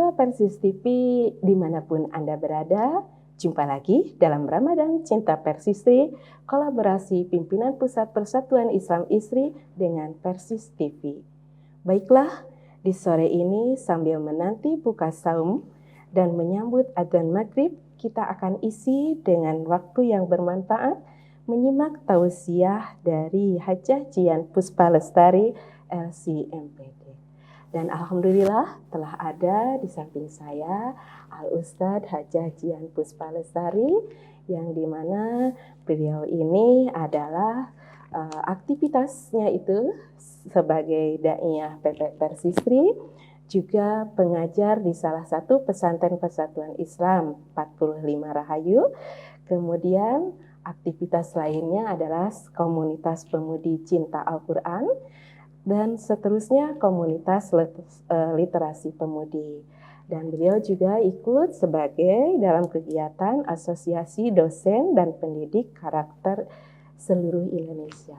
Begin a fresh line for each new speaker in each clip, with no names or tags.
Pemirsa Persis TV dimanapun Anda berada, jumpa lagi dalam Ramadan Cinta Persistri, kolaborasi pimpinan Pusat Persatuan Islam ISRI dengan Persis TV. Baiklah, di sore ini sambil menanti buka saum dan menyambut adzan maghrib, kita akan isi dengan waktu yang bermanfaat menyimak tausiah dari Hajah Jian Puspa Lestari LCMPD. Dan alhamdulillah telah ada di samping saya Al-Ustadz Hajah Jian Puspa Lestari, yang dimana beliau ini adalah aktivitasnya itu sebagai Daiyah PP Persistri, juga pengajar di salah satu pesantren Persatuan Islam 45 Rahayu. Kemudian aktivitas lainnya adalah komunitas pemudi cinta Al-Quran, dan seterusnya komunitas literasi pemudi. Dan beliau juga ikut sebagai dalam kegiatan Asosiasi Dosen dan Pendidik Karakter seluruh Indonesia.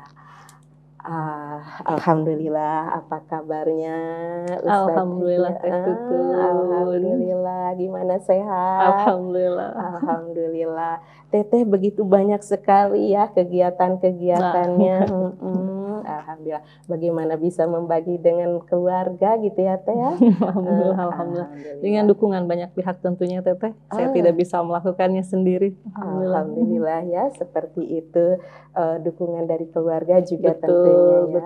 Alhamdulillah, apa kabarnya Ustaz?
Alhamdulillah, Teh Tutun.
Alhamdulillah, gimana sehat?
Alhamdulillah.
Alhamdulillah. Teteh begitu banyak sekali ya kegiatan-kegiatannya. Alhamdulillah. Bagaimana bisa membagi dengan keluarga gitu ya Teh ya?
Alhamdulillah. Dengan dukungan banyak pihak tentunya Teteh. Saya tidak bisa melakukannya sendiri.
Alhamdulillah ya, seperti itu. Dukungan dari keluarga juga
betul,
tentunya ya.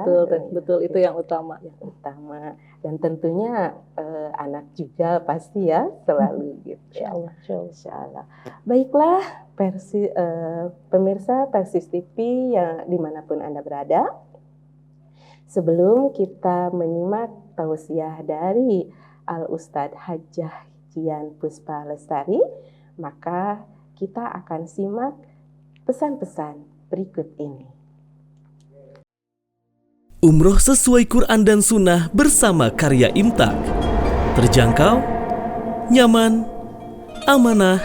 Betul, itu yang utama.
Yang utama. Dan tentunya anak juga pasti ya selalu gitu ya. Insya Allah. Baiklah pemirsa Persis TV yang dimanapun Anda berada, sebelum kita menyimak tausiah dari Al-Ustadz Hajah Jian Puspa Lestari, maka kita akan simak pesan-pesan berikut ini.
Umroh sesuai Quran dan Sunnah bersama Karya Imtak. Terjangkau, nyaman, amanah,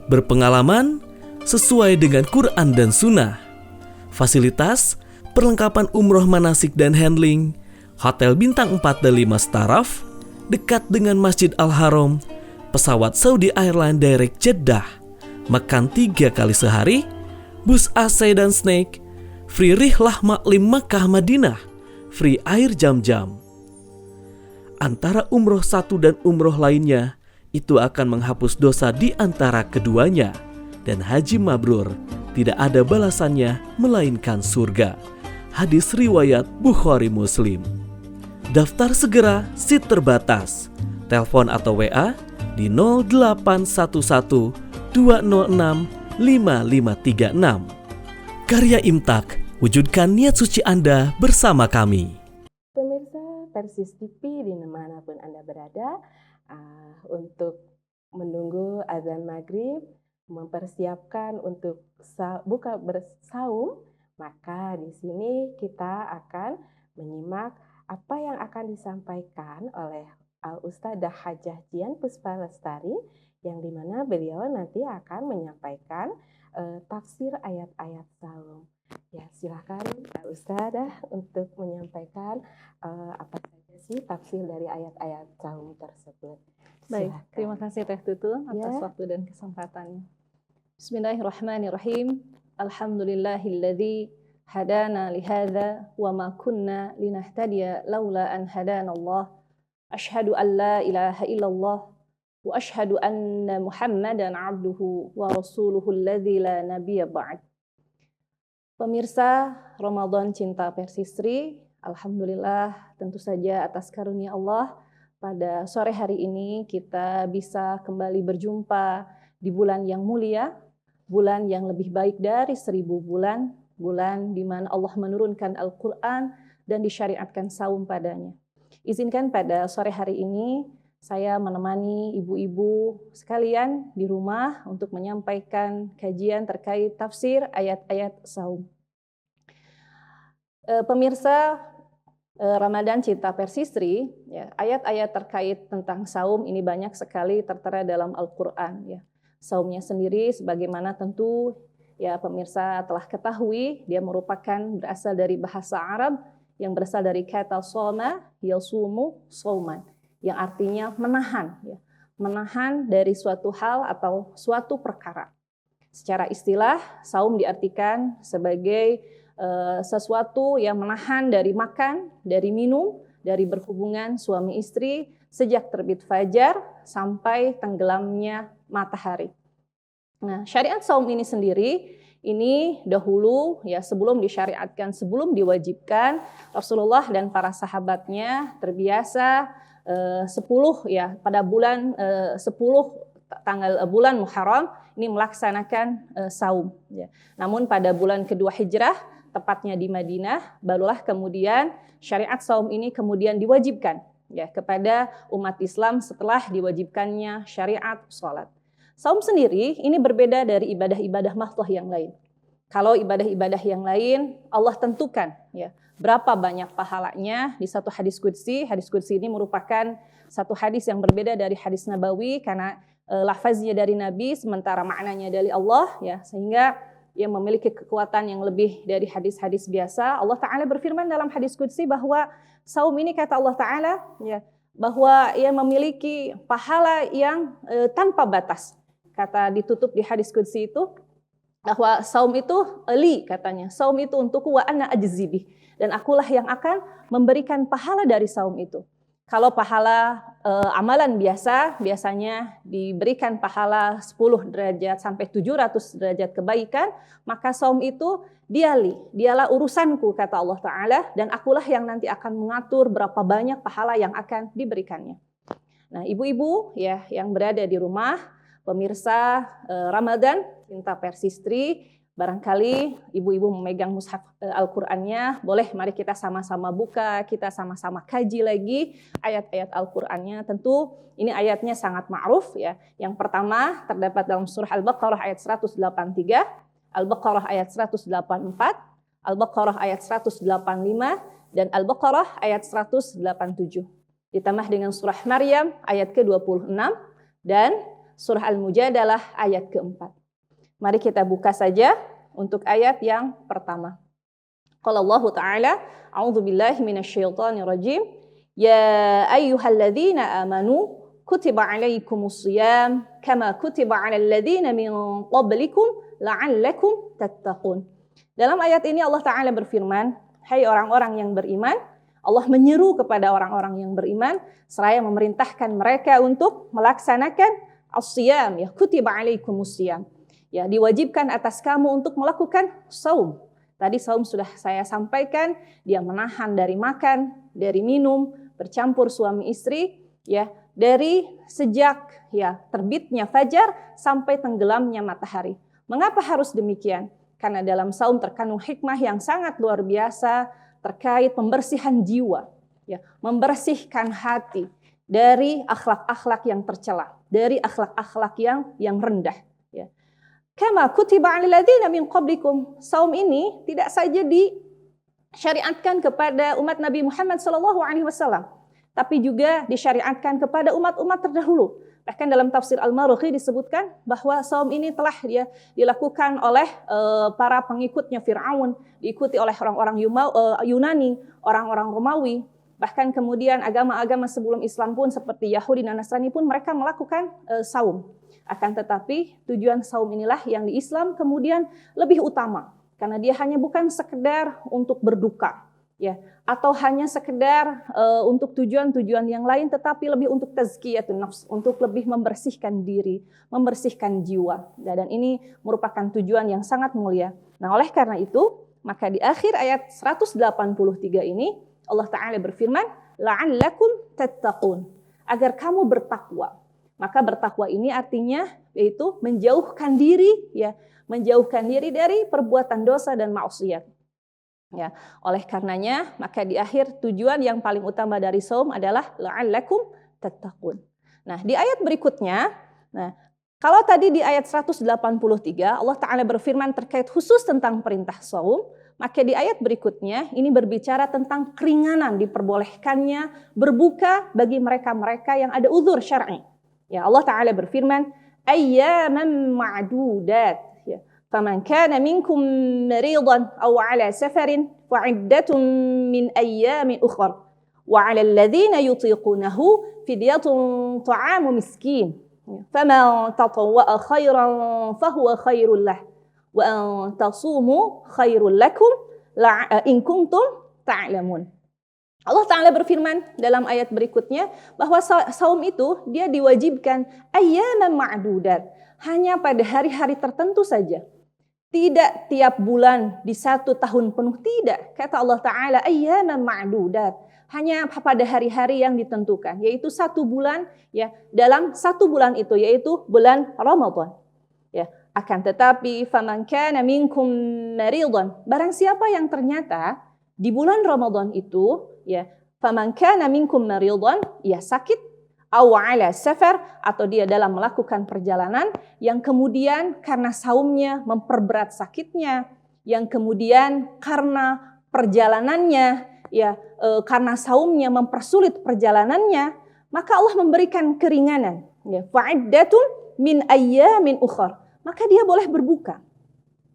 berpengalaman, sesuai dengan Quran dan Sunnah. Fasilitas, perlengkapan umroh manasik dan handling, hotel bintang 4 dan 5 staraf, dekat dengan Masjid Al-Haram, pesawat Saudi Airlines Direct Jeddah, makan 3 kali sehari, bus AC dan snack, free rihlah maklim Makkah Madinah, free air jam-jam. Antara umroh satu dan umroh lainnya, itu akan menghapus dosa di antara keduanya, dan haji mabrur tidak ada balasannya melainkan surga. Hadis riwayat Bukhari Muslim. Daftar segera, seat terbatas. Telepon atau WA di 0811 206 5536. Karya Imtak, wujudkan niat suci Anda bersama kami.
Pemirsa Persis TV dimanapun Anda berada, untuk menunggu azan maghrib, mempersiapkan untuk buka bersaum, maka di sini kita akan menyimak apa yang akan disampaikan oleh Al-Ustadzah Hajah Jian Puspa Lestari, yang dimana beliau nanti akan menyampaikan tafsir ayat-ayat saum. Ya, silakan Al-Ustadzah untuk menyampaikan apa saja sih tafsir dari ayat-ayat saum tersebut.
Baik, terima kasih Teh Tutun atas waktu dan kesempatannya. Bismillahirrahmanirrahim. Alhamdulillahilladzi hadana lihadza wa ma kunna linahtadiya laula an hadanallah. Asyhadu an la ilaha illallah wa asyhadu anna Muhammadan abduhu wa rasuluhu alladzi la nabiyya ba'd. Pemirsa Ramadan Cinta Persistri, alhamdulillah tentu saja atas karunia Allah pada sore hari ini kita bisa kembali berjumpa di bulan yang mulia, bulan yang lebih baik dari 1000 bulan, bulan di mana Allah menurunkan Al-Quran dan disyariatkan saum padanya. Izinkan pada sore hari ini saya menemani ibu-ibu sekalian di rumah untuk menyampaikan kajian terkait tafsir ayat-ayat saum. Pemirsa Ramadan Cinta Persistri, ya, ayat-ayat terkait tentang saum ini banyak sekali tertera dalam Al-Quran. Ya. Saumnya sendiri sebagaimana tentu ya pemirsa telah ketahui, dia merupakan berasal dari bahasa Arab yang berasal dari kata soma, yasumu, sauman, yang artinya menahan. Ya. menahan dari suatu hal atau suatu perkara. Secara istilah, saum diartikan sebagai sesuatu yang menahan dari makan, dari minum, dari berhubungan suami istri sejak terbit fajar sampai tenggelamnya matahari. Nah, syariat saum ini sendiri, ini dahulu ya sebelum disyariatkan, sebelum diwajibkan, Rasulullah dan para sahabatnya terbiasa 10 ya pada bulan 10 tanggal bulan Muharram ini melaksanakan saum ya. Namun pada bulan kedua Hijrah, tepatnya di Madinah, barulah kemudian syariat saum ini kemudian diwajibkan ya kepada umat Islam setelah diwajibkannya syariat salat. Saum sendiri ini berbeda dari ibadah-ibadah mahdoh yang lain. Kalau ibadah-ibadah yang lain Allah tentukan ya berapa banyak pahalanya di satu hadis qudsi. Hadis qudsi ini merupakan satu hadis yang berbeda dari hadis nabawi karena lafaznya dari Nabi sementara maknanya dari Allah ya, sehingga ia memiliki kekuatan yang lebih dari hadis-hadis biasa. Allah Ta'ala berfirman dalam hadis qudsi bahwa saum ini kata Allah Ta'ala ya, bahwa ia memiliki pahala yang tanpa batas. Kata ditutup di hadis qudsi itu bahwa saum itu li katanya, saum itu untukku wa ana ajzibih, dan akulah yang akan memberikan pahala dari saum itu. Kalau pahala amalan biasanya diberikan pahala 10 derajat sampai 700 derajat kebaikan, maka saum itu dialah urusanku kata Allah Ta'ala, dan akulah yang nanti akan mengatur berapa banyak pahala yang akan diberikannya. Nah, ibu-ibu ya yang berada di rumah, pemirsa Ramadan Cinta Persistri, barangkali ibu-ibu memegang mushaf Al-Qur'annya, boleh mari kita sama-sama buka, kita sama-sama kaji lagi ayat-ayat Al-Qur'annya. Tentu ini ayatnya sangat ma'ruf ya. Yang pertama terdapat dalam surah Al-Baqarah ayat 183, Al-Baqarah ayat 184, Al-Baqarah ayat 185, dan Al-Baqarah ayat 187. Ditambah dengan surah Maryam ayat ke-26 dan surah Al-Mujadalah ayat ke-4. Mari kita buka saja untuk ayat yang pertama. Qala Allah Ta'ala, a'udzubillahi minasyaitonirrajim. Ya ayyuhalladzina amanu kutiba alaikumus shiyam kama kutiba alal ladzina min qablikum la'allakum tattaqun. Dalam ayat ini Allah Ta'ala berfirman, hai orang-orang yang beriman, Allah menyeru kepada orang-orang yang beriman seraya memerintahkan mereka untuk melaksanakan as-shiyam ya, kutiba alaikumus shiyam. Ya, diwajibkan atas kamu untuk melakukan saum. Tadi saum sudah saya sampaikan, dia menahan dari makan, dari minum, bercampur suami istri, ya, dari sejak ya terbitnya fajar sampai tenggelamnya matahari. Mengapa harus demikian? Karena dalam saum terkandung hikmah yang sangat luar biasa terkait pembersihan jiwa, ya, membersihkan hati dari akhlak-akhlak yang tercela, dari akhlak-akhlak yang rendah. Kama kutiba 'alal ladzina min qablikum. Saum ini tidak saja disyariatkan kepada umat Nabi Muhammad SAW, tapi juga disyariatkan kepada umat-umat terdahulu. Bahkan dalam tafsir Al-Marughi disebutkan bahwa saum ini telah dilakukan oleh para pengikutnya Fir'aun, diikuti oleh orang-orang Yunani, orang-orang Romawi. Bahkan kemudian agama-agama sebelum Islam pun seperti Yahudi dan Nasrani pun mereka melakukan saum. Akan tetapi tujuan saum inilah yang di Islam kemudian lebih utama, karena dia hanya bukan sekedar untuk berduka ya, atau hanya sekedar untuk tujuan-tujuan yang lain, tetapi lebih untuk tazkiyatun nafs, untuk lebih membersihkan diri, membersihkan jiwa. Dan ini merupakan tujuan yang sangat mulia. Nah, oleh karena itu, maka di akhir ayat 183 ini Allah Ta'ala berfirman, la'allakum tattaqun, agar kamu bertakwa. Maka bertakwa ini artinya yaitu menjauhkan diri ya, menjauhkan diri dari perbuatan dosa dan maksiat. Ya, oleh karenanya maka di akhir tujuan yang paling utama dari saum adalah la'allakum tattaqun. Nah, di ayat berikutnya, nah, kalau tadi di ayat 183 Allah Ta'ala berfirman terkait khusus tentang perintah saum, maka di ayat berikutnya ini berbicara tentang keringanan diperbolehkannya berbuka bagi mereka-mereka yang ada uzur syar'i. Ya, Allah Ta'ala berfirman, ayyaman ma'dudat. Ya, faman kana minkum maridan aw ala safarin fa iddatun min ayyamin ukhra wa 'alal ladzina yutiqunahu fidyatun ta'amu miskin. Faman tatawwa'a khairan fahuwa khairul lah. Wa an tasumu khairul lakum in kuntum ta'lamun. Allah Ta'ala berfirman dalam ayat berikutnya bahwa saum itu dia diwajibkan ayyaman ma'dudat, hanya pada hari-hari tertentu saja. Tidak tiap bulan di 1 tahun penuh, tidak. Kata Allah Ta'ala ayyaman ma'dudat, hanya pada hari-hari yang ditentukan, yaitu 1 bulan, ya, dalam 1 bulan itu yaitu bulan Ramadan. Ya, akan tetapi faman kana minkum maridan, barang siapa yang ternyata di bulan Ramadan itu, ya, faman kana minkum maridan, ya sakit, aw ala safar, atau dia dalam melakukan perjalanan yang kemudian karena saumnya memperberat sakitnya, yang kemudian karena perjalanannya, ya, karena saumnya mempersulit perjalanannya, maka Allah memberikan keringanan, ya, fa'iddatun min ayyamin ukhar, maka dia boleh berbuka,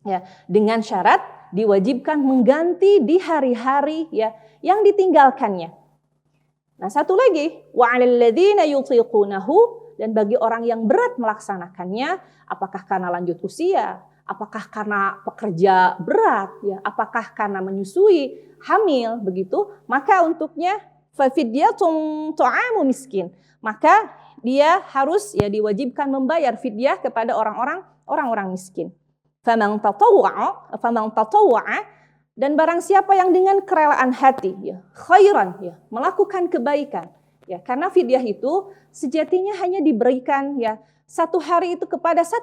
ya, dengan syarat diwajibkan mengganti di hari-hari, ya, yang ditinggalkannya. Nah, satu lagi, wa 'alal ladzina yutiqunahu, dan bagi orang yang berat melaksanakannya, apakah karena lanjut usia, apakah karena pekerja berat, ya, apakah karena menyusui, hamil, begitu, maka untuknya fa fidyatun ta'amu miskin, maka dia harus, ya, diwajibkan membayar fidyah kepada orang-orang miskin. Faman tatawwa'a, dan barang siapa yang dengan kerelaan hati, ya, khairan, ya, melakukan kebaikan, ya, karena fidyah itu sejatinya hanya diberikan, ya, 1 hari itu kepada 1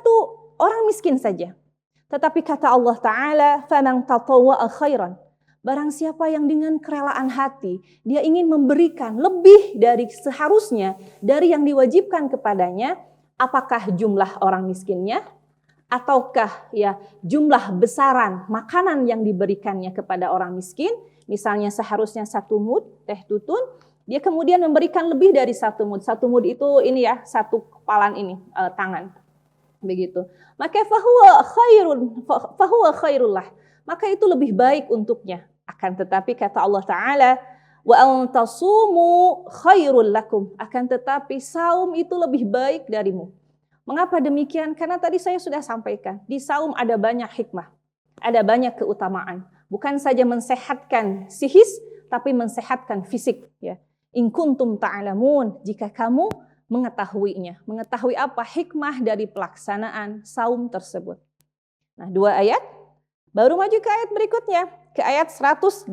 orang miskin saja. Tetapi kata Allah Ta'ala, faman tatawwa'a khairan, barang siapa yang dengan kerelaan hati dia ingin memberikan lebih dari seharusnya dari yang diwajibkan kepadanya, apakah jumlah orang miskinnya, ataukah, ya, jumlah besaran makanan yang diberikannya kepada orang miskin, misalnya seharusnya 1 mud teh tutun, dia kemudian memberikan lebih dari 1 mud. 1 mud itu ini, ya, 1 kepalan ini, tangan, begitu. Maka fahuwa khairul lah, maka itu lebih baik untuknya. Akan tetapi kata Allah Ta'ala, wa an tasumu khairul lakum, akan tetapi saum itu lebih baik darimu. Mengapa demikian? Karena tadi saya sudah sampaikan, di saum ada banyak hikmah, ada banyak keutamaan. Bukan saja mensehatkan psikis, tapi mensehatkan fisik, ya. In kuntum ta'lamun, jika kamu mengetahuinya. Mengetahui apa hikmah dari pelaksanaan saum tersebut. Nah, 2 ayat, baru maju ke ayat berikutnya, ke ayat 185.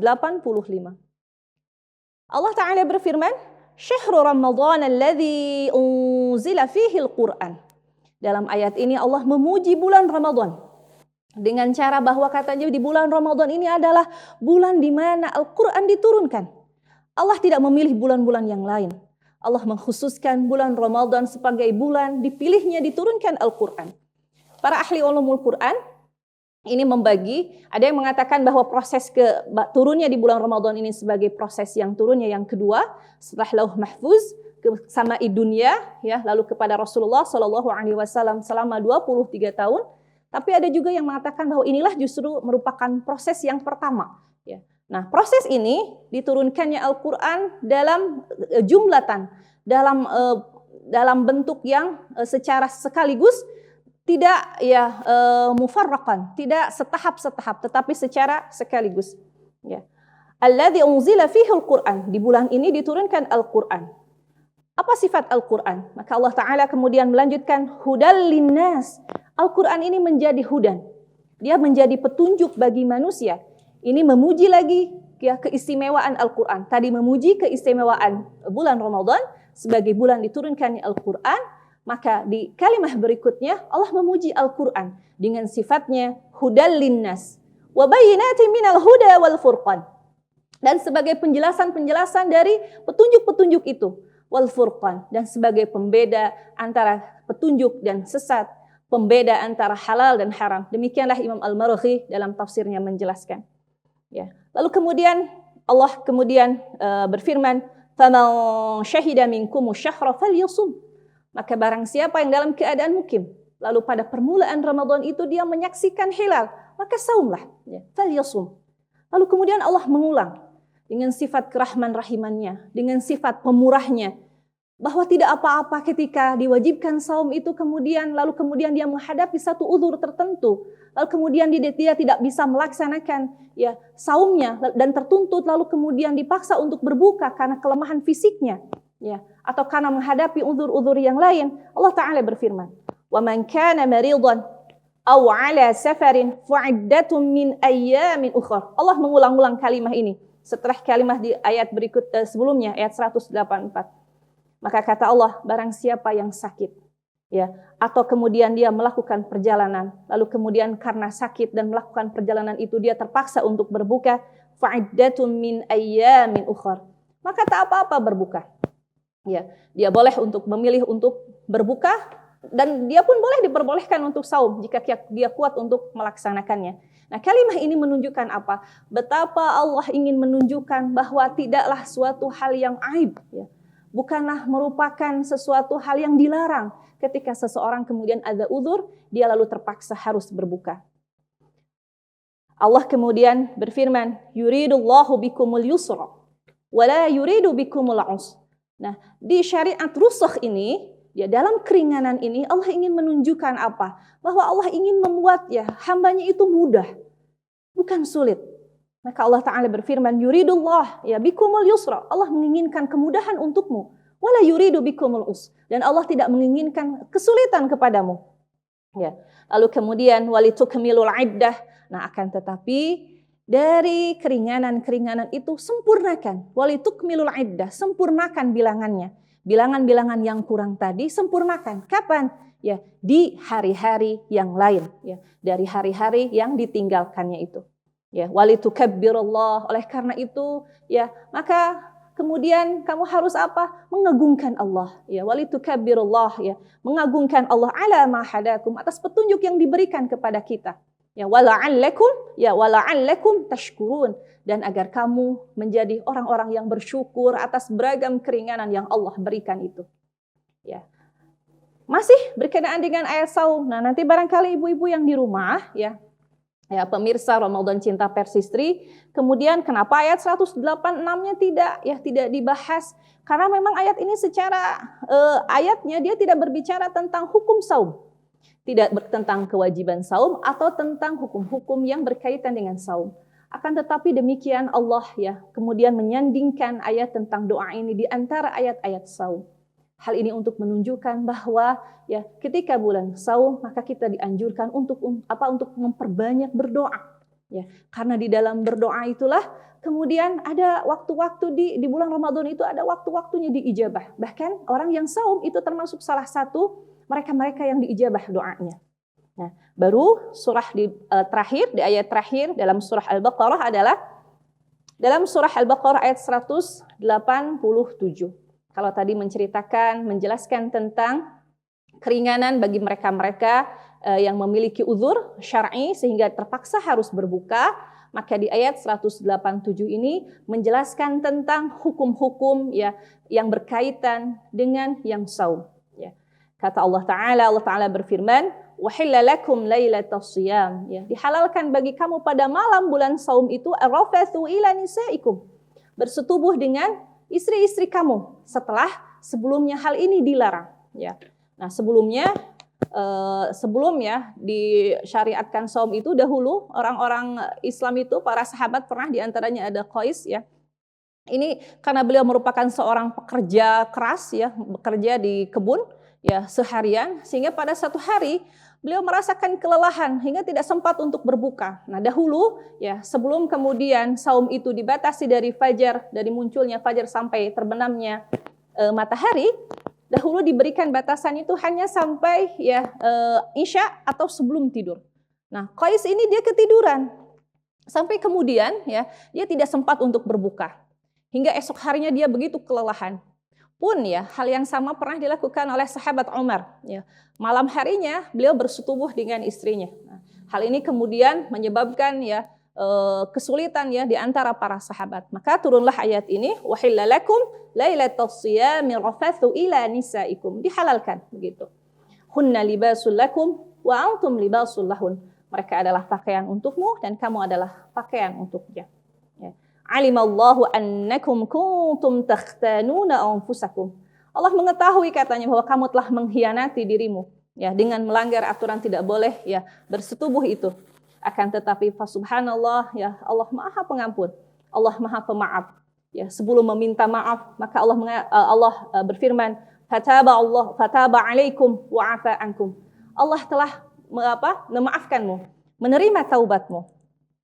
Allah Ta'ala berfirman, Syahrul Ramadan alladzi unzila fihi al-Qur'an. Dalam ayat ini Allah memuji bulan Ramadan dengan cara bahwa katanya di bulan Ramadan ini adalah bulan di mana Al-Quran diturunkan. Allah tidak memilih bulan-bulan yang lain. Allah mengkhususkan bulan Ramadan sebagai bulan dipilihnya diturunkan Al-Quran. Para ahli ulumul Quran ini membagi, ada yang mengatakan bahwa proses turunnya di bulan Ramadan ini sebagai proses yang turunnya yang kedua setelah Lauh Mahfuz ke Sama'i Dunya, ya, lalu kepada Rasulullah SAW selama 23 tahun. Tapi ada juga yang mengatakan bahwa inilah justru merupakan proses yang pertama, ya. Nah, proses ini diturunkannya Al-Quran dalam jumlatan, dalam bentuk yang secara sekaligus, tidak, ya, mufarraqan, tidak setahap-setahap, tetapi secara sekaligus, ya. Alladzi unzila fihi al-Qur'an, di bulan ini diturunkan Al-Qur'an. Apa sifat Al-Quran? Maka Allah Ta'ala kemudian melanjutkan, hudal linnas. Al-Quran ini menjadi hudan. Dia menjadi petunjuk bagi manusia. Ini memuji lagi, ya, keistimewaan Al-Quran. Tadi memuji keistimewaan bulan Ramadan sebagai bulan diturunkannya Al-Quran. Maka di kalimat berikutnya Allah memuji Al-Quran dengan sifatnya hudal linnas. Wa bayyinatin minal huda wal furqan. Dan sebagai penjelasan-penjelasan dari petunjuk-petunjuk itu. Wal furqan, dan sebagai pembeda antara petunjuk dan sesat, pembeda antara halal dan haram. Demikianlah Imam Al-Maraghi dalam tafsirnya menjelaskan. Ya. Lalu kemudian Allah berfirman, "Faman syahida minkumu syahra falyasum." Maka barang siapa yang dalam keadaan mukim, lalu pada permulaan Ramadan itu dia menyaksikan hilal, maka saumlah, ya, falyasum. Lalu kemudian Allah mengulang, dengan sifat kerahman rahimannya, dengan sifat pemurahnya, bahwa tidak apa-apa ketika diwajibkan saum itu lalu kemudian dia menghadapi satu uzur tertentu, lalu kemudian dia tidak bisa melaksanakan ya saumnya dan tertuntut lalu kemudian dipaksa untuk berbuka karena kelemahan fisiknya ya atau karena menghadapi uzur-uzur yang lain. Allah Ta'ala berfirman, "Wa man kana maridan aw 'ala safarin fa'iddatun min ayyamin ukhra." Allah mengulang-ulang kalimat ini setelah kalimat di ayat berikut sebelumnya, ayat 184. Maka kata Allah, barang siapa yang sakit, ya, atau kemudian dia melakukan perjalanan, lalu kemudian karena sakit dan melakukan perjalanan itu dia terpaksa untuk berbuka, fa'iddatun min ayyamin ukhra. Maka tak apa-apa berbuka. Ya, dia boleh untuk memilih untuk berbuka dan dia pun boleh diperbolehkan untuk saum jika dia kuat untuk melaksanakannya. Nah, kalimat ini menunjukkan apa? Betapa Allah ingin menunjukkan bahwa tidaklah suatu hal yang aib, ya. Bukanlah merupakan sesuatu hal yang dilarang ketika seseorang kemudian ada uzur, dia lalu terpaksa harus berbuka. Allah kemudian berfirman, yuridullahu bikumul yusra wa la yuridu bikumul usra. Nah, di syariat rusakh ini, ya dalam keringanan ini Allah ingin menunjukkan apa? Bahwa Allah ingin membuat ya hambanya itu mudah, bukan sulit. Maka Allah Ta'ala berfirman, yuridullah ya bikumul yusra. Allah menginginkan kemudahan untukmu. Wala yuridu bikumul usra. Dan Allah tidak menginginkan kesulitan kepadamu. Ya. Lalu kemudian walitukmilul iddah. Nah, akan tetapi dari keringanan-keringanan itu sempurnakan. Walitukmilul iddah, sempurnakan bilangannya. Bilangan-bilangan yang kurang tadi sempurnakan. Kapan? Ya, di hari-hari yang lain, ya. Dari hari-hari yang ditinggalkannya itu. Ya, walitukabbirullah. Oleh karena itu, ya, maka kemudian kamu harus apa? Mengagungkan Allah. Ya, walitukabbirullah, ya, mengagungkan Allah ala ma hadakum, atas petunjuk yang diberikan kepada kita. Ya, wala'allakum tashkurun, dan agar kamu menjadi orang-orang yang bersyukur atas beragam keringanan yang Allah berikan itu. Ya. Masih berkenaan dengan ayat saum. Nah, nanti barangkali ibu-ibu yang di rumah, ya pemirsa Ramadan Cinta Persistri, kemudian kenapa ayat 186-nya tidak dibahas? Karena memang ayat ini secara ayatnya dia tidak berbicara tentang hukum saum, tidak tentang kewajiban saum atau tentang hukum-hukum yang berkaitan dengan saum. Akan tetapi demikian Allah ya kemudian menyandingkan ayat tentang doa ini di antara ayat-ayat saum. Hal ini untuk menunjukkan bahwa ya ketika bulan saum maka kita dianjurkan untuk memperbanyak berdoa. Ya, karena di dalam berdoa itulah kemudian ada waktu-waktu di bulan Ramadan itu ada waktu-waktunya diijabah. Bahkan orang yang saum itu termasuk salah satu mereka-mereka yang diijabah doanya. Nah, baru surah di ayat terakhir dalam surah Al-Baqarah adalah dalam surah Al-Baqarah ayat 187. Kalau tadi menjelaskan tentang keringanan bagi mereka-mereka yang memiliki uzur syar'i sehingga terpaksa harus berbuka, maka di ayat 187 ini menjelaskan tentang hukum-hukum ya yang berkaitan dengan yang saum. Ya. Kata Allah Ta'ala berfirman, "Wahilla lakum lailatas shiyam." Ya, dihalalkan bagi kamu pada malam bulan saum itu ar-rafathu ila nisaikum. Bersetubuh dengan istri-istri kamu setelah sebelumnya hal ini dilarang. Ya. Nah sebelumnya disyariatkan saum itu dahulu orang-orang Islam itu para sahabat pernah diantaranya ada Qais ya. Ini karena beliau merupakan seorang pekerja keras ya bekerja di kebun ya seharian sehingga pada satu hari beliau merasakan kelelahan hingga tidak sempat untuk berbuka. Nah dahulu ya sebelum kemudian saum itu dibatasi dari munculnya fajar sampai terbenamnya matahari, dahulu diberikan batasan itu hanya sampai ya isya atau sebelum tidur. Nah Qais ini dia ketiduran sampai kemudian ya dia tidak sempat untuk berbuka hingga esok harinya dia begitu kelelahan. Pun ya hal yang sama pernah dilakukan oleh sahabat Umar. Ya. Malam harinya beliau bersetubuh dengan istrinya. Nah, hal ini kemudian menyebabkan ya kesulitan ya di antara para sahabat. Maka turunlah ayat ini, wahilla lakum lailatas shiyami rafathu ila nisaikum. Dihalalkan begitu. Hunna libasul lakum wa antum libasul lahun. Mereka adalah pakaian untukmu dan kamu adalah pakaian untuknya. Ya. alimallahu annakum kuntum takhtanuna anfusakum. Allah mengetahui katanya bahwa kamu telah mengkhianati dirimu ya dengan melanggar aturan tidak boleh ya bersetubuh itu. Akan tetapi subhanallah ya Allah Maha Pengampun, Allah Maha Pemaaf. Ya, sebelum meminta maaf maka Allah berfirman, fataba alaikum wa afa ankum. Allah telah memaafkanmu, menerima taubatmu.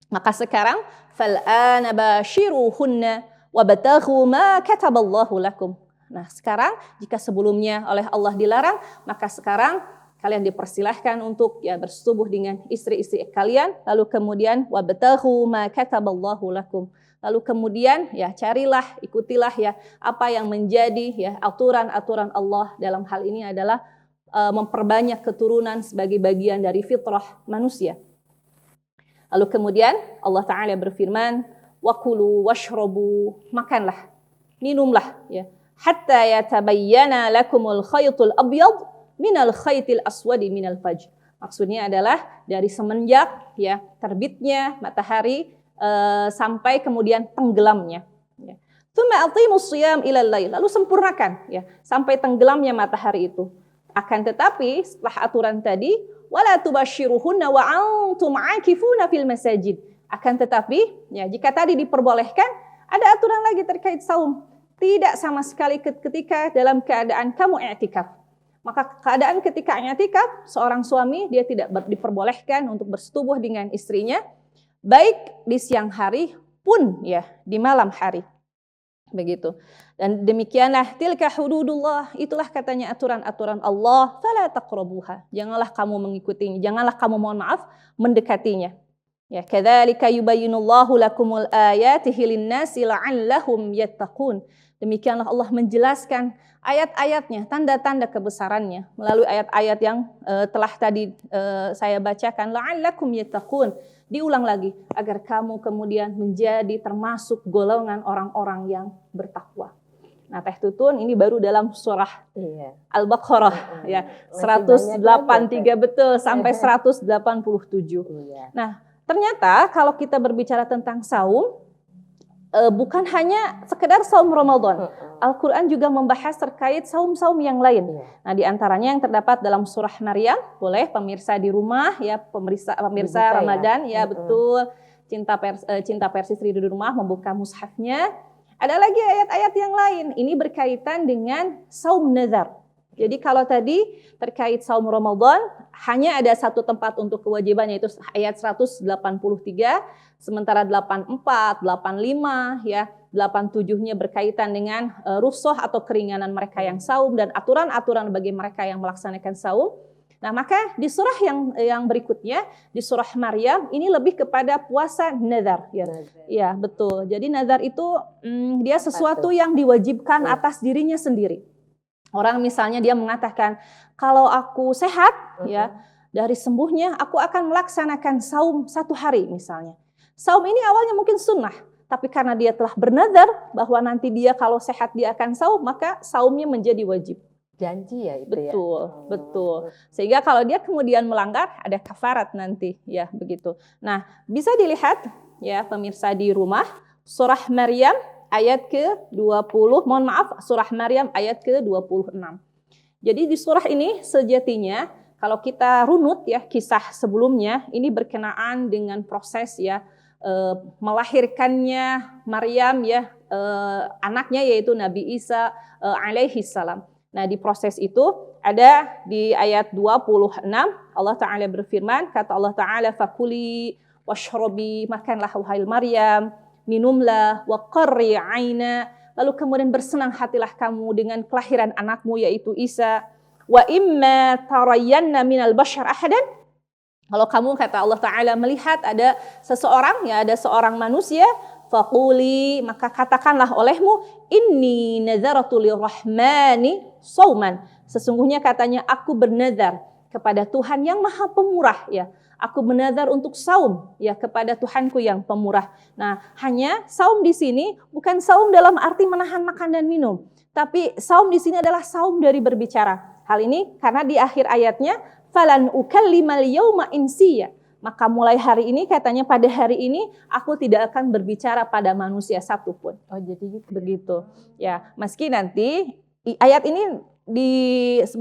Maka sekarang fal'ana bashiruhunna wabtaghu ma kataballahu lakum. Nah, sekarang jika sebelumnya oleh Allah dilarang, maka sekarang kalian dipersilahkan untuk ya bersetubuh dengan istri-istri kalian, lalu kemudian wabtaghu ma kataballahu lakum. Lalu kemudian ya carilah, ikutilah ya apa yang menjadi ya aturan-aturan Allah dalam hal ini adalah memperbanyak keturunan sebagai bagian dari fitrah manusia. Lalu kemudian Allah Ta'ala berfirman, wakulu washrobu, makanlah, minumlah ya, hatta yatabayyana lakumul khaytul abyad minal khaytil aswadi minal fajr. Maksudnya adalah dari semenjak ya terbitnya matahari sampai kemudian tenggelamnya. Tsumma aqimus shiyam ilal lail, lalu sempurnakan ya sampai tenggelamnya matahari itu. Akan tetapi setelah aturan tadi, wala tubashiruhunna wa antum aakifuna fil masajid. Akan tetapi ya jika tadi diperbolehkan, ada aturan lagi terkait saum. Tidak sama sekali ketika dalam keadaan kamu i'tikaf. Maka keadaan ketika i'tikaf, seorang suami dia tidak diperbolehkan untuk bersetubuh dengan istrinya, baik di siang hari pun ya di malam hari. Begitu. Dan demikianlah tilka hududullah, itulah katanya aturan-aturan Allah, fala taqrabuha. Janganlah kamu mengikutinya, janganlah kamu mohon maaf mendekatinya. Ya, kadzalika yubayyinullahu lakumul ayatihi lin-nasi la'allahum yattaqun. Demikianlah Allah menjelaskan ayat-ayatnya, tanda-tanda kebesarannya melalui ayat-ayat yang telah tadi saya bacakan, la'allakum yattaqun. Diulang lagi agar kamu kemudian menjadi termasuk golongan orang-orang yang bertakwa. Nah, Teh Tutun ini baru dalam surah Al-Baqarah ya, 183 betul sampai 187. Nah, ternyata kalau kita berbicara tentang saum, bukan hanya sekedar saum Ramadan. Al-Quran juga membahas terkait saum-saum yang lain. Nah, di antaranya yang terdapat dalam surah Maryam, boleh pemirsa di rumah ya, pemirsa Ramadan ya, betul. Cinta Persistri di rumah membuka mushafnya. Ada lagi ayat-ayat yang lain. Ini berkaitan dengan saum nazar. Jadi kalau tadi terkait saum Ramadan hanya ada satu tempat untuk kewajiban, yaitu ayat 183, sementara 84, 85 ya, 87-nya berkaitan dengan rukhsah atau keringanan mereka yang saum dan aturan-aturan bagi mereka yang melaksanakan saum. Nah, maka di surah yang berikutnya, di surah Maryam, ini lebih kepada puasa nazar ya. Ya, betul. Jadi nazar itu dia sesuatu yang diwajibkan atas dirinya sendiri. Orang misalnya dia mengatakan, kalau aku sehat ya, dari sembuhnya aku akan melaksanakan saum 1 hari misalnya. Saum ini awalnya mungkin sunnah, tapi karena dia telah bernazar bahwa nanti dia kalau sehat dia akan saum, maka saumnya menjadi wajib.
Janji ya itu.
Betul,
ya.
betul. Sehingga kalau dia kemudian melanggar ada kafarat nanti ya, begitu. Nah, bisa dilihat ya pemirsa di rumah, surah Maryam ayat ke-20, mohon maaf, surah Maryam ayat ke-26. Jadi di surah ini sejatinya kalau kita runut ya kisah sebelumnya, ini berkenaan dengan proses ya melahirkannya Maryam ya, anaknya yaitu Nabi Isa alaihi salam. Nah, di proses itu ada di ayat 26 Allah Ta'ala berfirman, kata Allah Ta'ala, fakuli washrobi, makanlah wahai Maryam, minumlah, wa qarri aina, lalu kemudian bersenang hatilah kamu dengan kelahiran anakmu yaitu Isa, wa imma tarayyanna minal bashar ahadan, kalau kamu kata Allah Ta'ala melihat ada seseorang ya, ada seorang manusia, faquli, maka katakanlah olehmu, inni nazaratu lirrahmani sauman, sesungguhnya katanya aku bernazar kepada Tuhan yang Maha Pemurah ya. Aku bernazar untuk saum ya kepada Tuhanku yang pemurah. Nah, hanya saum di sini bukan saum dalam arti menahan makan dan minum, tapi saum di sini adalah saum dari berbicara. Hal ini karena di akhir ayatnya falan ukallimal yauma insiya, Maka mulai hari ini katanya pada hari ini aku tidak akan berbicara pada manusia satupun.
Oh, jadi gitu.
Begitu. Ya, meski nanti ayat ini di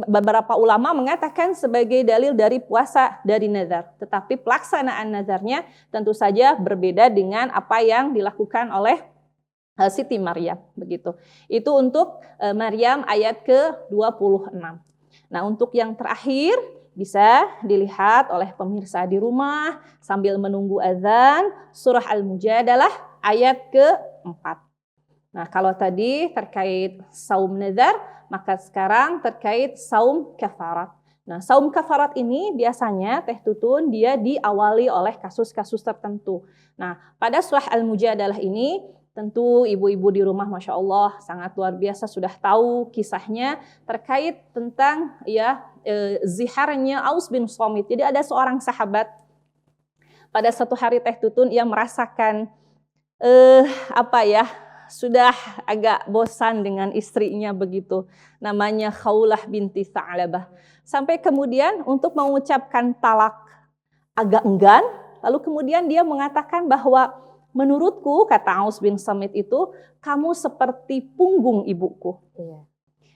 beberapa ulama mengatakan sebagai dalil dari puasa dari nazar. Tetapi pelaksanaan nazarnya tentu saja berbeda dengan apa yang dilakukan oleh Siti Maryam. Begitu. Itu untuk Maryam ayat ke-26. Nah, untuk yang terakhir bisa dilihat oleh pemirsa di rumah sambil menunggu azan, surah Al-Mujadalah ayat ke-4. Nah, kalau tadi terkait saum nazar, maka sekarang terkait saum kafarat. Nah, saum kafarat ini biasanya Teh Tutun dia diawali oleh kasus-kasus tertentu. Nah, pada surah Al-Mujadalah ini tentu ibu-ibu di rumah Masya Allah sangat luar biasa sudah tahu kisahnya terkait tentang ziharnya Aus bin Somit. Jadi ada seorang sahabat pada satu hari Teh Tutun ia merasakan sudah agak bosan dengan istrinya begitu. Namanya Khawlah binti Tha'labah. Sampai kemudian untuk mengucapkan talak agak enggan, lalu kemudian dia mengatakan bahwa menurutku, kata Aus bin Samit itu, kamu seperti punggung ibuku.
Iya.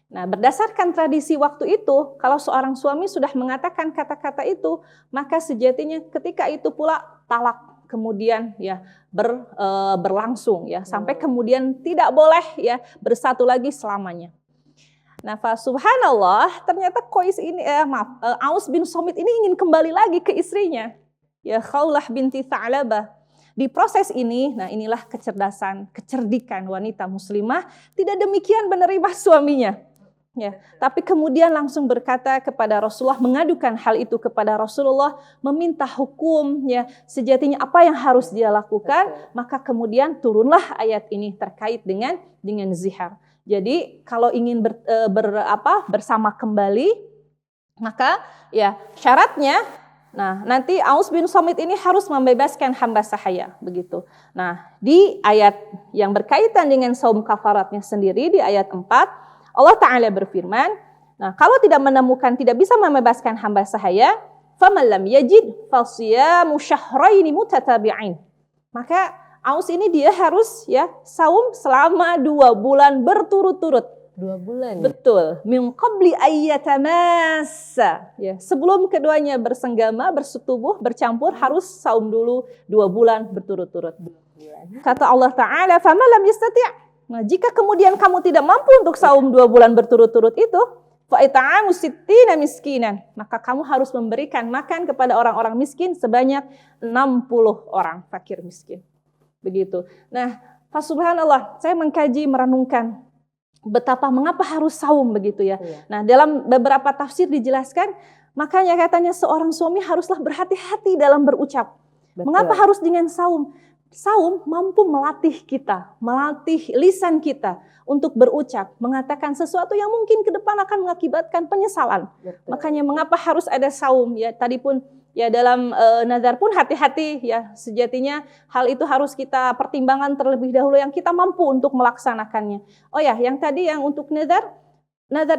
Nah, berdasarkan tradisi waktu itu, kalau seorang suami sudah mengatakan kata-kata itu, maka sejatinya ketika itu pula talak kemudian berlangsung sampai kemudian tidak boleh bersatu lagi selamanya. Nah, subhanallah, ternyata Aus bin Samit ini ingin kembali lagi ke istrinya, Khawlah binti Tha'labah. Di proses ini, nah inilah kecerdikan wanita muslimah, tidak demikian menerima suaminya. Tapi kemudian langsung berkata kepada Rasulullah, mengadukan hal itu kepada Rasulullah, meminta hukum, sejatinya apa yang harus dia lakukan, maka kemudian turunlah ayat ini terkait dengan zihar. Jadi kalau ingin bersama kembali, maka syaratnya, nah, nanti Aus bin Samit ini harus membebaskan hamba sahaya, begitu. Nah, di ayat yang berkaitan dengan saum kafaratnya sendiri di ayat 4, Allah Ta'ala berfirman, nah, kalau tidak bisa membebaskan hamba sahaya, faman lam yajid fasiyamu syahraini mutatabi'ain. Maka Aus ini dia harus saum selama 2 bulan berturut-turut.
2 bulan.
Betul. Min qabli ayyatamassa. Sebelum keduanya bersenggama, bersetubuh, bercampur harus saum dulu 2 bulan berturut-turut. Kata Allah Ta'ala, "Faman lam yastati'." Nah, jika kemudian kamu tidak mampu untuk saum 2 bulan berturut-turut itu, fa it'amu sittina miskinan. Maka kamu harus memberikan makan kepada orang-orang miskin sebanyak 60 orang fakir miskin. Begitu. Nah, subhanallah, saya mengkaji, merenungkan mengapa harus saum begitu ya. Nah, dalam beberapa tafsir dijelaskan, makanya katanya seorang suami haruslah berhati-hati dalam berucap. Betul. Mengapa harus dengan saum? Saum mampu melatih kita, melatih lisan kita untuk berucap, mengatakan sesuatu yang mungkin ke depan akan mengakibatkan penyesalan. Betul. Makanya mengapa harus ada saum? Tadi pun dalam nazar pun hati-hati sejatinya hal itu harus kita pertimbangkan terlebih dahulu yang kita mampu untuk melaksanakannya. Yang tadi yang untuk nazar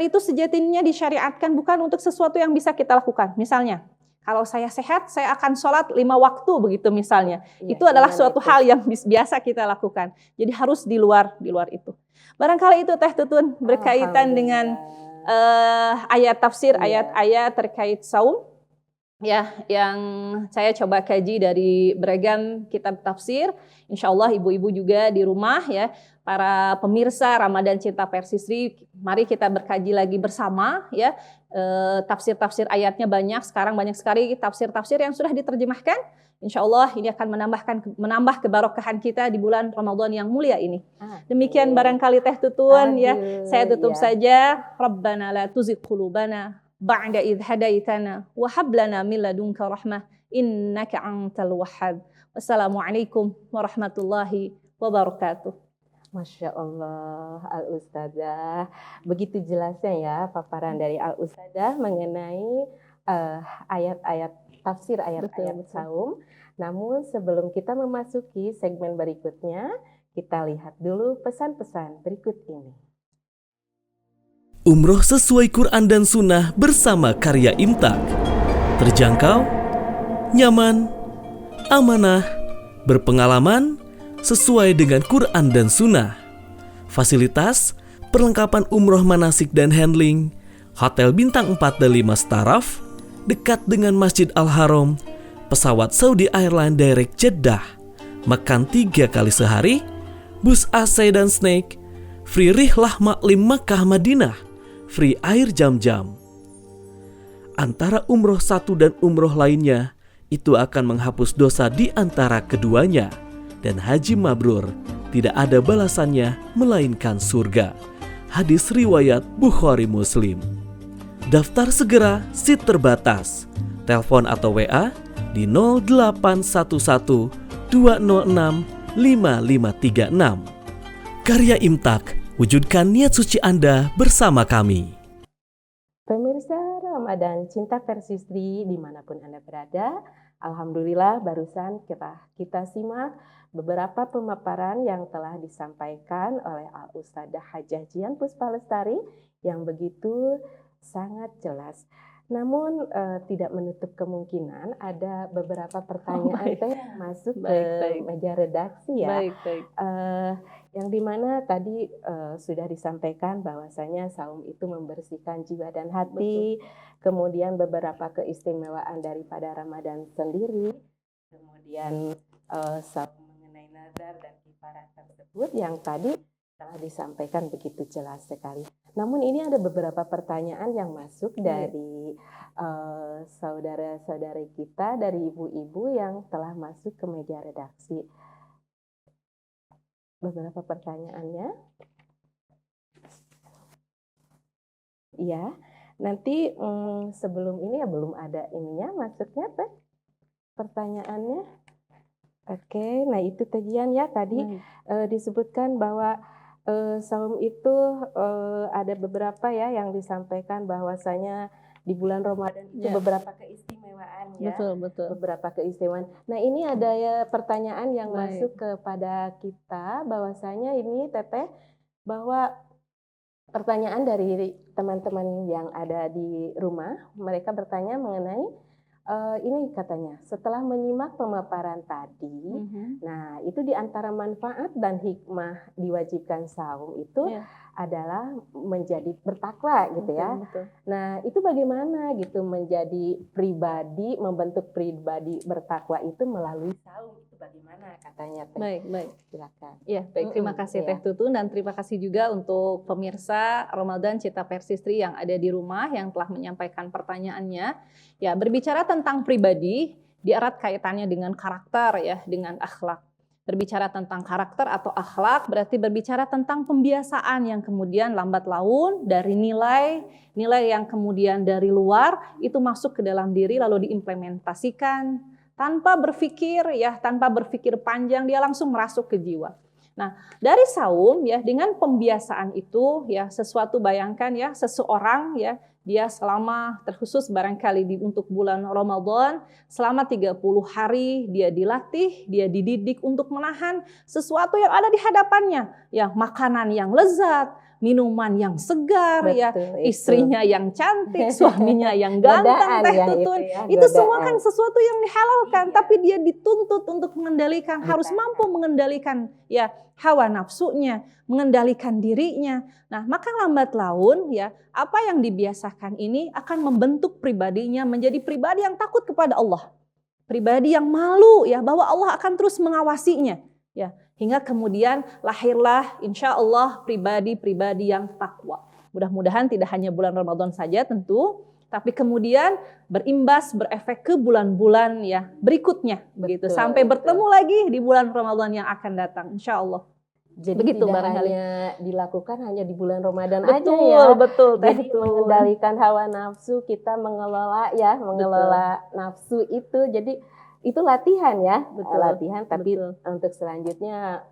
itu sejatinya disyariatkan bukan untuk sesuatu yang bisa kita lakukan. Misalnya, kalau saya sehat, saya akan sholat 5 waktu begitu misalnya. Itu adalah suatu hal yang biasa kita lakukan. Jadi harus di luar itu. Barangkali itu Teh Tutun berkaitan dengan ayat tafsir, ayat-ayat terkait saum. Yang saya coba kaji dari beragam kitab tafsir. Insya Allah ibu-ibu juga di rumah para pemirsa Ramadan Cinta Persisri, mari kita berkaji lagi bersama tafsir-tafsir ayatnya sekarang banyak sekali tafsir-tafsir yang sudah diterjemahkan. Insya Allah ini akan menambah kebarokahan kita di bulan Ramadan yang mulia ini. Demikian barangkali Teh Tutun saya tutup saja. Rabbana la tuzigh qulubana ba'da idh hadaitana wa hab lana min ladunka rahmah innaka antal wahhab. Wassalamualaikum warahmatullahi wabarakatuh.
Masya Allah, Al-Ustadzah. Begitu jelasnya paparan dari Al-Ustadzah mengenai ayat-ayat tafsir ayat-ayat saum. Namun sebelum kita memasuki segmen berikutnya, kita lihat dulu pesan-pesan berikut ini.
Umroh sesuai Quran dan Sunnah bersama karya Imtak. Terjangkau, nyaman, amanah, berpengalaman, sesuai dengan Quran dan Sunnah. Fasilitas, perlengkapan umroh manasik dan handling, hotel bintang 4 dan 5 staraf, dekat dengan Masjid Al-Haram, pesawat Saudi Airlines Direct Jeddah, makan 3 kali sehari, bus AC dan snack, free rihlah maklim Makkah Madinah, free air jam-jam. Antara umroh satu dan umroh lainnya, itu akan menghapus dosa di antara keduanya. Dan haji mabrur tidak ada balasannya melainkan surga. Hadis riwayat Bukhari Muslim. Daftar segera, seat terbatas. Telepon atau WA di 0811 206 5536. Karya Imtak, wujudkan niat suci Anda bersama kami.
Pemirsa Ramadan Cinta Persistri dimanapun Anda berada, alhamdulillah barusan kita simak beberapa pemaparan yang telah disampaikan oleh Al-Ustadzah Hajjah Jian Puspa Lestari yang begitu sangat jelas. Namun tidak menutup kemungkinan ada beberapa pertanyaan yang masuk ke meja redaksi ya. Yang dimana tadi sudah disampaikan bahwasanya saum itu membersihkan jiwa dan hati. Kemudian beberapa keistimewaan daripada Ramadan sendiri. Kemudian saum mengenai nazar dan kifarah tersebut yang tadi telah disampaikan begitu jelas sekali. Namun ini ada beberapa pertanyaan yang masuk dari saudara-saudari kita, dari ibu-ibu yang telah masuk ke meja redaksi. Beberapa pertanyaannya. Iya, nanti sebelum ini ya belum ada ininya masuknya Teh pertanyaannya. Oke, nah itu Tejian ya tadi disebutkan bahwa saum itu ada beberapa ya yang disampaikan bahwasanya di bulan Ramadan itu beberapa keistimewaan ya.
Betul.
Beberapa keistimewaan. Nah, ini ada ya pertanyaan yang masuk kepada kita bahwasanya ini Teteh bahwa pertanyaan dari teman-teman yang ada di rumah, mereka bertanya mengenai ini katanya, setelah menyimak pemaparan tadi, nah itu di antara manfaat dan hikmah diwajibkan saum itu adalah menjadi bertakwa gitu ya.
Betul.
Nah itu bagaimana gitu menjadi pribadi, membentuk pribadi bertakwa itu melalui saum, itu bagaimana katanya Teh?
Baik.
Silakan.
Ya, baik. Terima kasih Teh Tutun dan terima kasih juga untuk pemirsa Ramadan Cinta Persistri yang ada di rumah yang telah menyampaikan pertanyaannya. Ya, berbicara tentang pribadi, dierat kaitannya dengan karakter ya, dengan akhlak. Berbicara tentang karakter atau akhlak berarti berbicara tentang pembiasaan yang kemudian lambat laun dari nilai yang kemudian dari luar itu masuk ke dalam diri lalu diimplementasikan tanpa berpikir panjang, dia langsung merasuk ke jiwa. Nah, dari saum ya dengan pembiasaan itu ya sesuatu bayangkan ya seseorang ya dia selama terkhusus barangkali untuk bulan Ramadan selama 30 hari dia dilatih, dia dididik untuk menahan sesuatu yang ada di hadapannya ya makanan yang lezat, minuman yang segar. Betul, ya istrinya yang cantik, suaminya yang ganteng, Teh Tutun itu semua kan sesuatu yang dihalalkan tapi dia dituntut untuk mengendalikan, harus mampu mengendalikan ya hawa nafsunya, mengendalikan dirinya. Nah, maka lambat laun ya apa yang dibiasakan ini akan membentuk pribadinya menjadi pribadi yang takut kepada Allah. Pribadi yang malu ya bahwa Allah akan terus mengawasinya ya. Hingga kemudian lahirlah insya Allah pribadi-pribadi yang takwa. Mudah-mudahan tidak hanya bulan Ramadan saja tentu, tapi kemudian berimbas, berefek ke bulan-bulan ya berikutnya. Begitu sampai bertemu lagi di bulan Ramadan yang akan datang insya Allah.
Jadi
begitu
tidak
barangkali
hanya dilakukan hanya di bulan Ramadan
betul,
aja ya.
Betul.
Jadi mengendalikan hawa nafsu, kita mengelola nafsu itu. Jadi itu latihan ya, latihan. Tapi untuk selanjutnya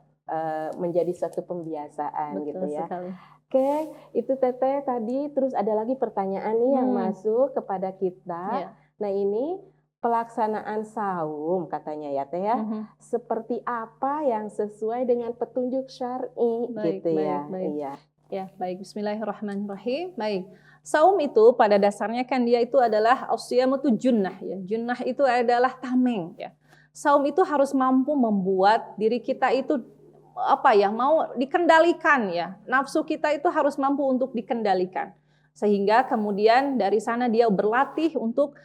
menjadi suatu pembiasaan gitu ya.
Sekali.
Oke, itu Teteh tadi. Terus ada lagi pertanyaan nih yang masuk kepada kita. Nah ini pelaksanaan saum katanya ya Teh ya. Seperti apa yang sesuai dengan petunjuk syar'i gitu ya. Iya.
Ya, baik. Bismillahirrahmanirrahim. Baik. Saum itu pada dasarnya kan dia itu adalah as-siyam itu junnah ya. Junnah itu adalah tameng ya. Saum itu harus mampu membuat diri kita itu mau dikendalikan ya. Nafsu kita itu harus mampu untuk dikendalikan. Sehingga kemudian dari sana dia berlatih untuk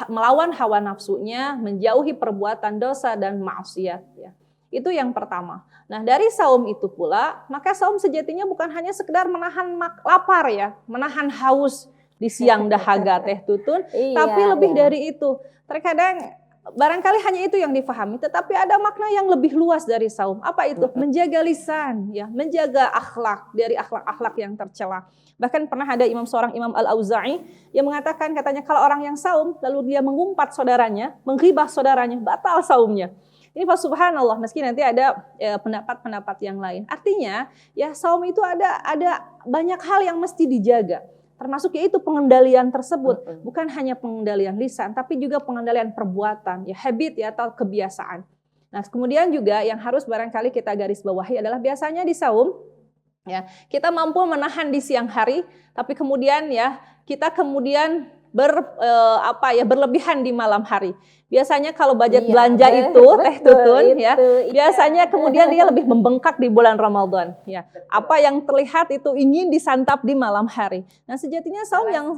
melawan hawa nafsunya, menjauhi perbuatan dosa dan maksiat ya. Itu yang pertama. Nah, dari saum itu pula, maka saum sejatinya bukan hanya sekedar menahan lapar ya, menahan haus di siang dahaga Teh Tutun, tapi lebih dari itu. Terkadang barangkali hanya itu yang difahami, tetapi ada makna yang lebih luas dari saum. Apa itu? Menjaga lisan, ya, menjaga akhlak dari akhlak-akhlak yang tercela. Bahkan pernah ada seorang Imam Al-Auza'i yang mengatakan katanya kalau orang yang saum lalu dia mengumpat saudaranya, menghibah saudaranya, batal saumnya. Ini subhanallah, meski nanti ada pendapat-pendapat yang lain. Artinya, ya saum itu ada banyak hal yang mesti dijaga. Termasuk yaitu pengendalian tersebut, bukan hanya pengendalian lisan, tapi juga pengendalian perbuatan, ya habit ya atau kebiasaan. Nah, kemudian juga yang harus barangkali kita garis bawahi adalah biasanya di saum, ya kita mampu menahan di siang hari, tapi kemudian ya kita kemudian berlebihan di malam hari. Biasanya kalau budget belanja itu Teh Tutun ya, biasanya kemudian dia lebih membengkak di bulan Ramadan ya. Apa yang terlihat itu ingin disantap di malam hari. Nah, sejatinya saum yang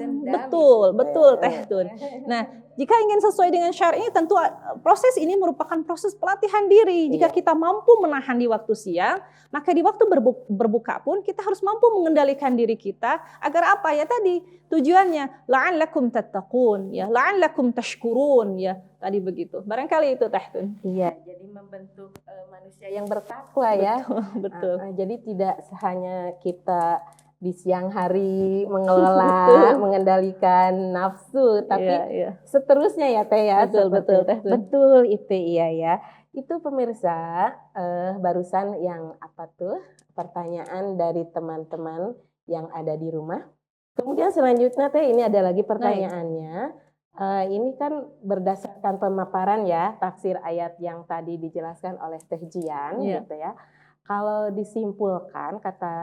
betul Teh Tutun. Nah, jika ingin sesuai dengan syar'i, tentu proses ini merupakan proses pelatihan diri. Jika kita mampu menahan di waktu siang, maka di waktu berbuka pun kita harus mampu mengendalikan diri kita agar apa ya tadi tujuannya la'allakum tattaqun ya, la'allakum tashkurun ya. Tadi begitu. Barangkali itu Teh Tun.
Iya, jadi membentuk manusia yang bertakwa ya.
Betul.
Jadi tidak hanya kita di siang hari mengelola, mengendalikan nafsu, tapi seterusnya ya Teh ya.
Betul Teh Tun.
Betul itu iya ya. Itu pemirsa barusan yang apa tuh pertanyaan dari teman-teman yang ada di rumah. Kemudian selanjutnya Teh ini ada lagi pertanyaannya. Ini kan berdasarkan pemaparan ya tafsir ayat yang tadi dijelaskan oleh Teh Jian gitu ya. Kalau disimpulkan kata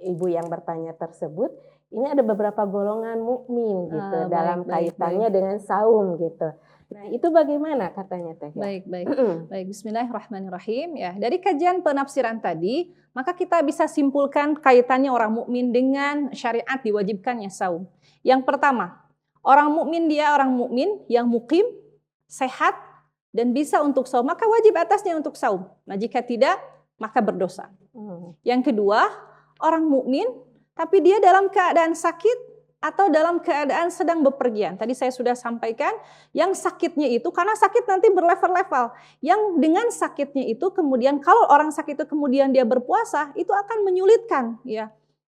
ibu yang bertanya tersebut, ini ada beberapa golongan mukmin gitu dalam kaitannya dengan saum gitu. Nah, itu bagaimana katanya Teh?
Baik. Bismillahirrahmanirrahim ya. Dari kajian penafsiran tadi, maka kita bisa simpulkan kaitannya orang mukmin dengan syariat diwajibkannya saum. Yang pertama, orang mukmin dia orang mukmin yang mukim, sehat dan bisa untuk saum, maka wajib atasnya untuk saum. Nah, jika tidak, maka berdosa. Yang kedua, orang mukmin tapi dia dalam keadaan sakit atau dalam keadaan sedang bepergian. Tadi saya sudah sampaikan, yang sakitnya itu karena sakit nanti berlevel-level. Yang dengan sakitnya itu kemudian kalau orang sakit itu kemudian dia berpuasa, itu akan menyulitkan ya.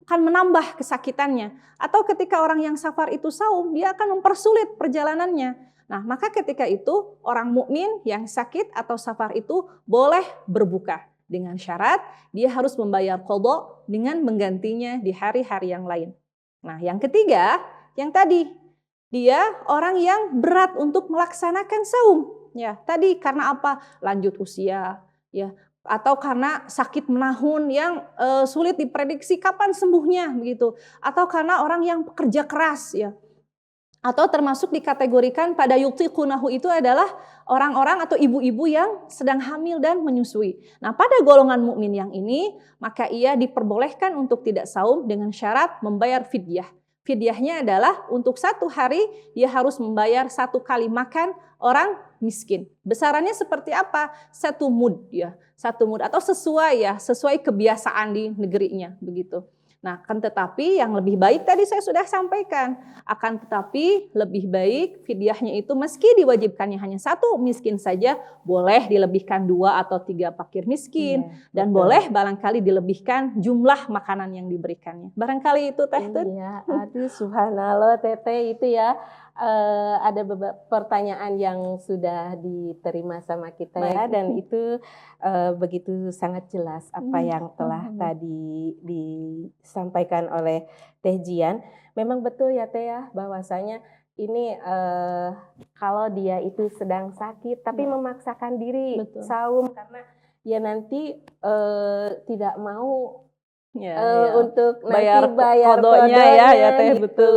Akan menambah kesakitannya. Atau ketika orang yang safar itu saum, dia akan mempersulit perjalanannya. Nah, maka ketika itu orang mukmin yang sakit atau safar itu boleh berbuka. Dengan syarat dia harus membayar qadha dengan menggantinya di hari-hari yang lain. Nah, yang ketiga, yang tadi dia orang yang berat untuk melaksanakan saum. Ya, tadi karena apa? Lanjut usia, ya, atau karena sakit menahun yang sulit diprediksi kapan sembuhnya begitu, atau karena orang yang pekerja keras ya. Atau termasuk dikategorikan pada yutiqunahu itu adalah orang-orang atau ibu-ibu yang sedang hamil dan menyusui. Nah, pada golongan mukmin yang ini, maka ia diperbolehkan untuk tidak saum dengan syarat membayar fidyah. Fidyahnya adalah untuk 1 hari dia harus membayar 1 kali makan orang miskin. Besarannya seperti apa? 1 mud ya, 1 mud atau sesuai kebiasaan di negerinya begitu. Nah, akan tetapi yang lebih baik tadi saya sudah sampaikan. Akan tetapi lebih baik fidyahnya itu meski diwajibkannya hanya 1 miskin saja, boleh dilebihkan 2 atau 3 fakir miskin. Dan boleh barangkali dilebihkan jumlah makanan yang diberikannya. Barangkali itu Teh Tun.
Iya, aduh subhanallah Teteh itu ya. Ada beberapa pertanyaan yang sudah diterima sama kita ya, dan itu begitu sangat jelas apa yang telah tadi disampaikan oleh Teh Jian. Memang betul ya Teh ya, bahwasanya ini kalau dia itu sedang sakit tapi memaksakan diri saum karena ya nanti tidak mau
Ya, ya.
untuk
Bayar
nanti bayar
kodonya ya Teh,
gitu.
betul.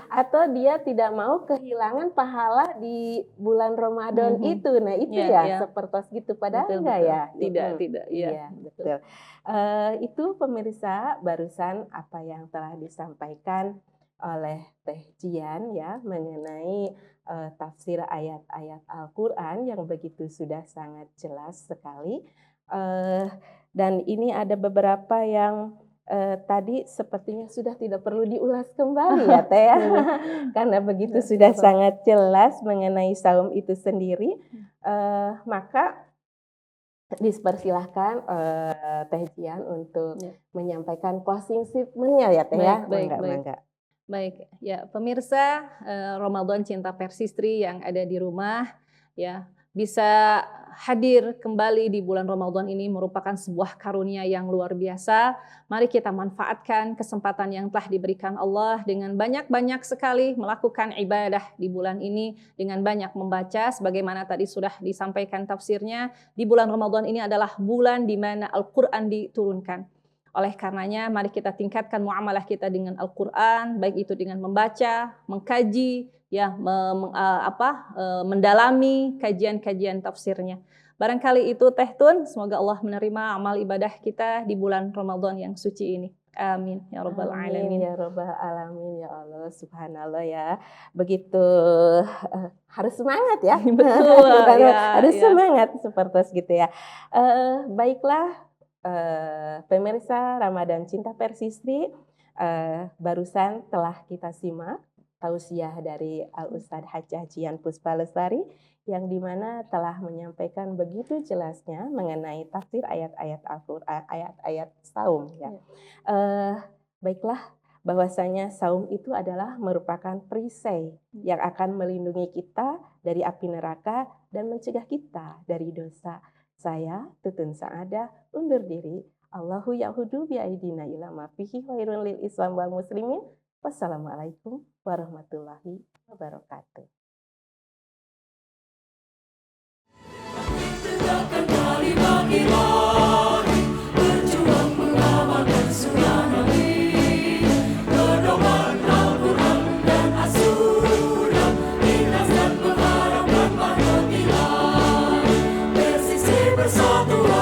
Atau dia tidak mau kehilangan pahala di bulan Ramadan itu. Nah, itu ya sepertos gitu, padahal
betul,
enggak
betul.
ya.
Tidak, ya.
Iya, betul. Itu pemirsa barusan apa yang telah disampaikan oleh Teh Jian ya mengenai tafsir ayat-ayat Al-Qur'an yang begitu sudah sangat jelas sekali. Dan ini ada beberapa yang tadi sepertinya sudah tidak perlu diulas kembali ya Teh ya. Karena begitu sudah sangat jelas mengenai saum itu sendiri, maka dipersilahkan Teh Jian untuk menyampaikan closing statement-nya ya Teh ya.
Baik. Baik, ya pemirsa Ramadan Cinta Persistri yang ada di rumah, ya bisa hadir kembali di bulan Ramadan ini merupakan sebuah karunia yang luar biasa. Mari kita manfaatkan kesempatan yang telah diberikan Allah dengan banyak-banyak sekali melakukan ibadah di bulan ini, dengan banyak membaca, sebagaimana tadi sudah disampaikan tafsirnya, di bulan Ramadan ini adalah bulan di mana Al-Quran diturunkan. Oleh karenanya, mari kita tingkatkan muamalah kita dengan Al-Quran, baik itu dengan membaca, mengkaji, ya, mendalami kajian-kajian tafsirnya. Barangkali itu Teh Tun, semoga Allah menerima amal ibadah kita di bulan Ramadan yang suci ini. Amin ya rabbal alamin.
Amin ya rabbal alamin, ya Allah, subhanallah ya. Begitu harus semangat ya.
Betul ya,
harus semangat seperti gitu ya. Baiklah pemirsa Ramadan Cinta Persistri, barusan telah kita simak tausiah dari Al-Ustadz Hajjah Jian Puspalestari yang dimana telah menyampaikan begitu jelasnya mengenai tafsir ayat-ayat Al-Quran, ayat-ayat saum ya. Baiklah, bahwasanya saum itu adalah merupakan perisai yang akan melindungi kita dari api neraka dan mencegah kita dari dosa. Saya Tutun Sa'adah undur diri. Allahu ya'hudu bi'aidina ila ma fihi khairun lil Islam wal muslimin. Wassalamualaikum warahmatullahi wabarakatuh.
Tegakkan kalimat ilahi, berjuang mengamalkan sunnah Nabi, pedoman Al-Quran dan As-Sunnah, ikhlas dan mengharapkan mahdotillah, persistir bersatu.